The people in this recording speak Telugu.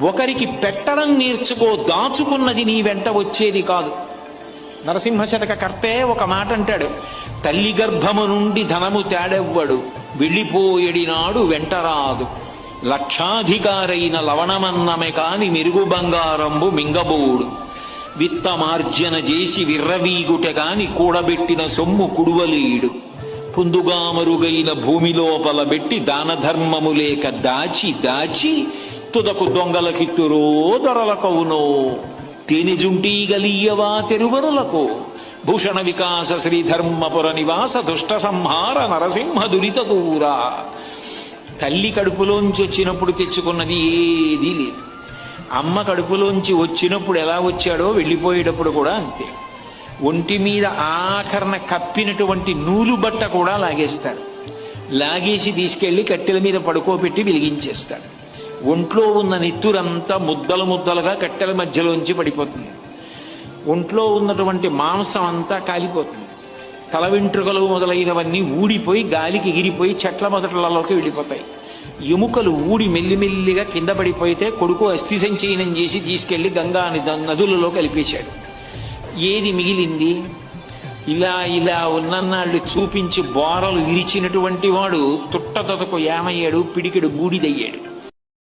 ఒకరికి పెట్టడం నేర్చుకో, దాచుకున్నది నీ వెంట వచ్చేది కాదు. నరసింహశతక కర్తే ఒక మాట అంటాడు, తల్లి గర్భము నుండి ధనము తేడెవ్వడు, వెళ్ళిపోయేడినాడు వెంటరాదు, లక్షాధికారైన లవణమన్నమే కాని మెరుగు బంగారంబు మింగబోడు, విత్తమార్జన చేసి విర్రవీగుట కాని కూడబెట్టిన సొమ్ము కుడువలేడు, పుందుగా మరుగైన భూమి లోపల పెట్టి దాన ధర్మము లేక దాచి దాచి తుదకు దొంగలకిత్తురో దొరలకవునో, తేనెజుంటీ గలీయవా తెరువరులకు, భూషణ వికాస శ్రీధర్మపుర నివాస దుష్ట సంహార నరసింహ దురిత దూరా. తల్లి కడుపులోంచి వచ్చినప్పుడు తెచ్చుకున్నది ఏదీ లేదు. అమ్మ కడుపులోంచి వచ్చినప్పుడు ఎలా వచ్చాడో వెళ్ళిపోయేటప్పుడు కూడా అంతే. ఒంటి మీద ఆఖరణ కప్పినటువంటి నూలు బట్ట కూడా లాగేస్తాడు. లాగేసి తీసుకెళ్లి కట్టెల మీద పడుకోబెట్టి వెలిగించేస్తాడు. ఒంట్లో ఉన్న నెత్తురంతా ముద్దలు ముద్దలుగా కట్టెల మధ్యలోంచి పడిపోతుంది. ఒంట్లో ఉన్నటువంటి మాంసం అంతా కాలిపోతుంది. తల వెంట్రుకలు మొదలైనవన్నీ ఊడిపోయి గాలికి ఎగిరిపోయి చెట్ల మొదట్లలోకి వెళ్ళిపోతాయి. ఎముకలు ఊడి మెల్లిమెల్లిగా కింద పడిపోతే కొడుకు అస్థి సంచయనం చేసి తీసుకెళ్లి గంగా నదులలో కలిపేశాడు. ఏది మిగిలింది? ఇలా ఇలా ఉన్నన్నాళ్ళు చూపించి బోరలు విరిచినటువంటి వాడు తుట్టతొతకు ఏమయ్యాడు, పిడికెడు బూడిదయ్యాడు.